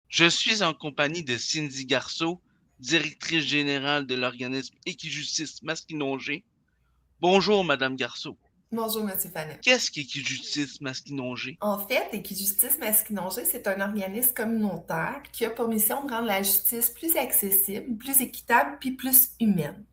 Je suis en compagnie de Cindy Garceau, directrice générale de l'organisme Équijustice Masquinongé. Bonjour, Madame Garceau. Bonjour, Monsieur Fanet. Qu'est-ce qu'Équijustice Masquinongé? En fait, Équijustice Masquinongé, c'est un organisme communautaire qui a pour mission de rendre la justice plus accessible, plus équitable, puis plus humaine.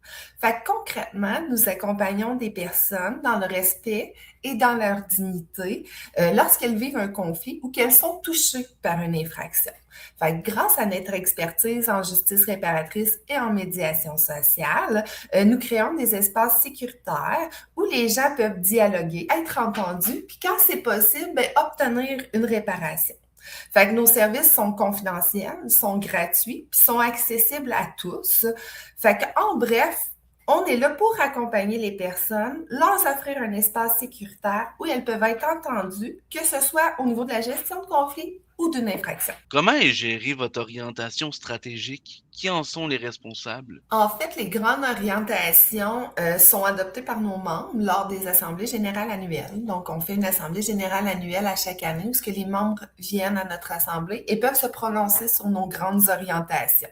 Fait que concrètement, nous accompagnons des personnes dans le respect et dans leur dignité lorsqu'elles vivent un conflit ou qu'elles sont touchées par une infraction. Fait que grâce à notre expertise en justice réparatrice et en médiation sociale, nous créons des espaces sécuritaires où les gens peuvent dialoguer, être entendus, puis quand c'est possible, ben, obtenir une réparation. Fait que nos services sont confidentiels, sont gratuits, puis sont accessibles à tous. Fait que, en bref, on est là pour accompagner les personnes, leur offrir un espace sécuritaire où elles peuvent être entendues, que ce soit au niveau de la gestion de conflit ou d'une infraction. Comment est gérée votre orientation stratégique? Qui en sont les responsables? En fait, les grandes orientations sont adoptées par nos membres lors des assemblées générales annuelles. Donc, on fait une assemblée générale annuelle à chaque année où ce que les membres viennent à notre assemblée et peuvent se prononcer sur nos grandes orientations.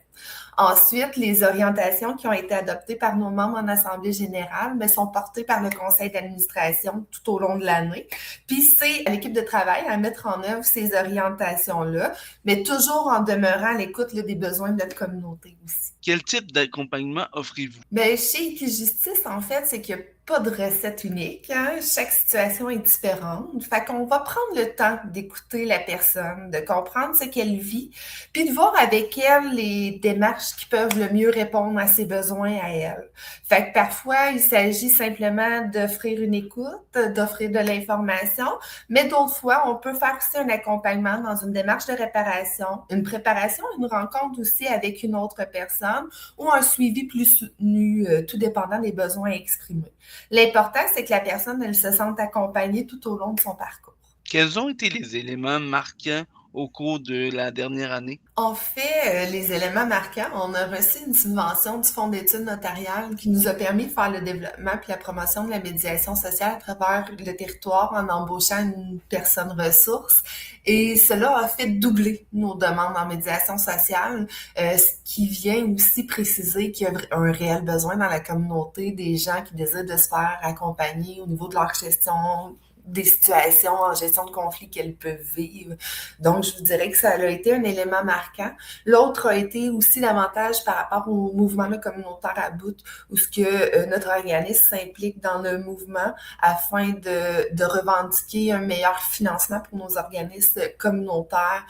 Ensuite, les orientations qui ont été adoptées par nos membres en assemblée générale mais sont portées par le conseil d'administration tout au long de l'année. Puis c'est à l'équipe de travail à mettre en œuvre ces orientations-là, mais toujours en demeurant à l'écoute là, des besoins de notre communauté aussi. Quel type d'accompagnement offrez-vous? Ben, chez Equijustice, en fait, c'est qu'il n'y a pas de recette unique, hein. Chaque situation est différente. Fait qu'on va prendre le temps d'écouter la personne, de comprendre ce qu'elle vit, puis de voir avec elle les démarches qui peuvent le mieux répondre à ses besoins à elle. Fait que parfois, il s'agit simplement d'offrir une écoute, d'offrir de l'information, mais d'autres fois, on peut faire aussi un accompagnement dans une démarche de réparation, une préparation, une rencontre aussi avec une autre personne ou un suivi plus soutenu, tout dépendant des besoins exprimés. L'important, c'est que la personne, elle se sente accompagnée tout au long de son parcours. Quels ont été les éléments marquants au cours de la dernière année? En fait, les éléments marquants, on a reçu une subvention du Fonds d'études notariales qui nous a permis de faire le développement puis la promotion de la médiation sociale à travers le territoire en embauchant une personne ressource. Et cela a fait doubler nos demandes en médiation sociale, ce qui vient aussi préciser qu'il y a un réel besoin dans la communauté des gens qui désirent de se faire accompagner au niveau de leur gestion des situations en gestion de conflit qu'elles peuvent vivre. Donc, je vous dirais que ça a été un élément marquant. L'autre a été aussi davantage par rapport au mouvement communautaire à bout, où ce que notre organisme s'implique dans le mouvement afin de revendiquer un meilleur financement pour nos organismes communautaires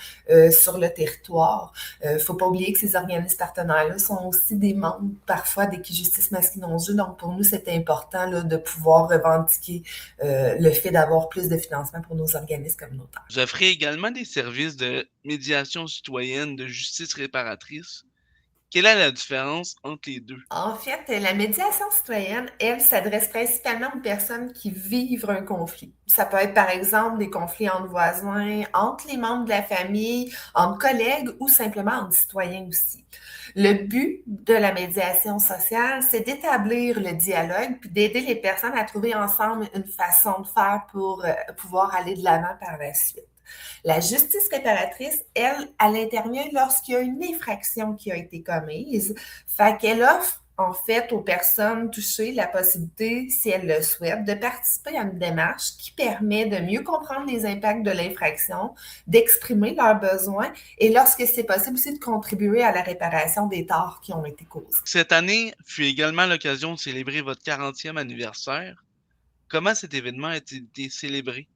sur le territoire. Faut pas oublier que ces organismes partenaires-là sont aussi des membres parfois d'Équijustice Masquinongé. Donc, pour nous, c'est important là, de pouvoir revendiquer le fait d'avoir plus de financement pour nos organismes communautaires. Vous offrez également des services de médiation citoyenne, de justice réparatrice. Quelle est la différence entre les deux? En fait, la médiation citoyenne, elle, s'adresse principalement aux personnes qui vivent un conflit. Ça peut être, par exemple, des conflits entre voisins, entre les membres de la famille, entre collègues ou simplement entre citoyens aussi. Le but de la médiation sociale, c'est d'établir le dialogue puis d'aider les personnes à trouver ensemble une façon de faire pour pouvoir aller de l'avant par la suite. La justice réparatrice, elle intervient lorsqu'il y a une infraction qui a été commise. Fait qu'elle offre en fait aux personnes touchées la possibilité, si elles le souhaitent, de participer à une démarche qui permet de mieux comprendre les impacts de l'infraction, d'exprimer leurs besoins et lorsque c'est possible aussi de contribuer à la réparation des torts qui ont été causés. Cette année fut également l'occasion de célébrer votre 40e anniversaire. Comment cet événement a-t-il été célébré?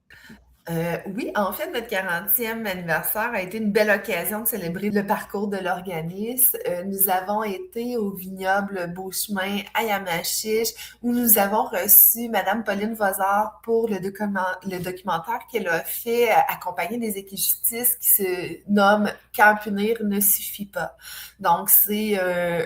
Oui, en fait, notre 40e anniversaire a été une belle occasion de célébrer le parcours de l'organisme. Nous avons été au vignoble Beauchemin à Yamachiche, où nous avons reçu Madame Pauline Vozard pour le documentaire qu'elle a fait accompagné des équijustices qui se nomme Quand punir ne suffit pas. Donc, c'est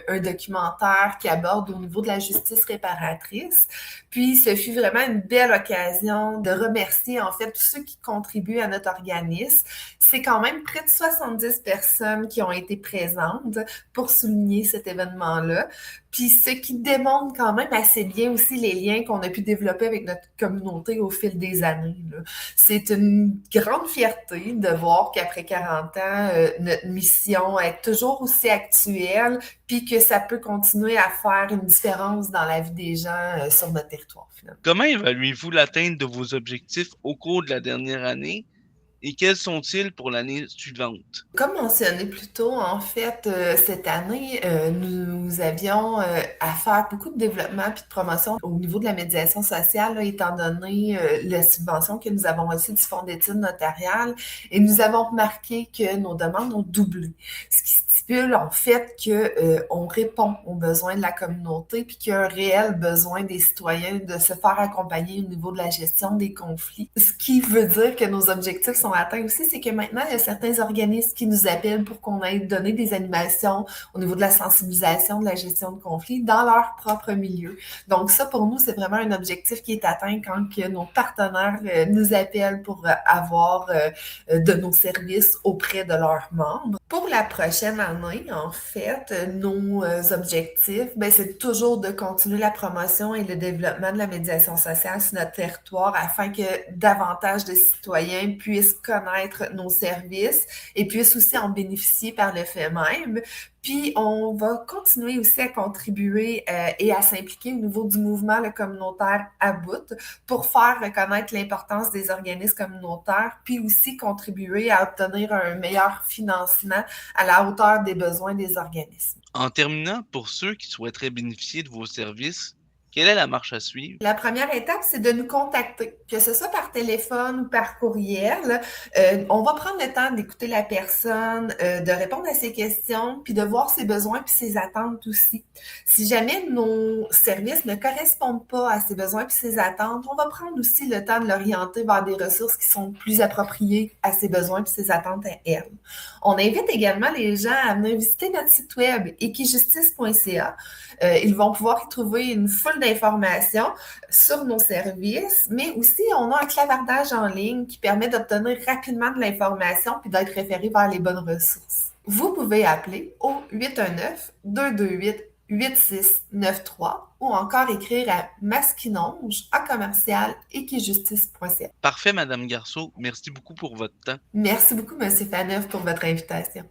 un documentaire qui aborde au niveau de la justice réparatrice. Puis, ce fut vraiment une belle occasion de remercier, en fait, tous ceux qui contribuent à notre organisme. C'est quand même près de 70 personnes qui ont été présentes pour souligner cet événement-là. Puis ce qui démontre quand même assez bien aussi les liens qu'on a pu développer avec notre communauté au fil des années, là. C'est une grande fierté de voir qu'après 40 ans, notre mission est toujours aussi actuelle, puis que ça peut continuer à faire une différence dans la vie des gens sur notre territoire, finalement. Comment évaluez-vous l'atteinte de vos objectifs au cours de la dernière année et quels sont-ils pour l'année suivante? Comme mentionné plus tôt, en fait, cette année, nous avions à faire beaucoup de développement puis de promotion au niveau de la médiation sociale, là, étant donné la subvention que nous avons reçue du Fonds d'études notariales. Et nous avons remarqué que nos demandes ont doublé, ce qui stipule en fait que on répond aux besoins de la communauté puis qu'il y a un réel besoin des citoyens de se faire accompagner au niveau de la gestion des conflits. Ce qui veut dire que nos objectifs sont atteints aussi, c'est que maintenant, il y a certains organismes qui nous appellent pour qu'on aille donner des animations au niveau de la sensibilisation, de la gestion de conflits dans leur propre milieu. Donc ça, pour nous, c'est vraiment un objectif qui est atteint quand que nos partenaires nous appellent pour avoir de nos services auprès de leurs membres. Pour la prochaine année, en fait, nos objectifs, ben, c'est toujours de continuer la promotion et le développement de la médiation sociale sur notre territoire afin que davantage de citoyens puissent connaître nos services et puissent aussi en bénéficier par le fait même. Puis, on va continuer aussi à contribuer et à s'impliquer au niveau du mouvement le communautaire à bout pour faire reconnaître l'importance des organismes communautaires, puis aussi contribuer à obtenir un meilleur financement à la hauteur des besoins des organismes. En terminant, pour ceux qui souhaiteraient bénéficier de vos services, quelle est la marche à suivre? La première étape, c'est de nous contacter, que ce soit par téléphone ou par courriel. On va prendre le temps d'écouter la personne, de répondre à ses questions, puis de voir ses besoins puis ses attentes aussi. Si jamais nos services ne correspondent pas à ses besoins puis ses attentes, on va prendre aussi le temps de l'orienter vers des ressources qui sont plus appropriées à ses besoins puis ses attentes à elle. On invite également les gens à venir visiter notre site web equijustice.ca. Ils vont pouvoir y trouver une foule d'informations sur nos services, mais aussi on a un clavardage en ligne qui permet d'obtenir rapidement de l'information puis d'être référé vers les bonnes ressources. Vous pouvez appeler au 819-228-8693 ou encore écrire à masquinonge@equijustice.ca. Parfait, Madame Garceau. Merci beaucoup pour votre temps. Merci beaucoup, M. Faneuf, pour votre invitation.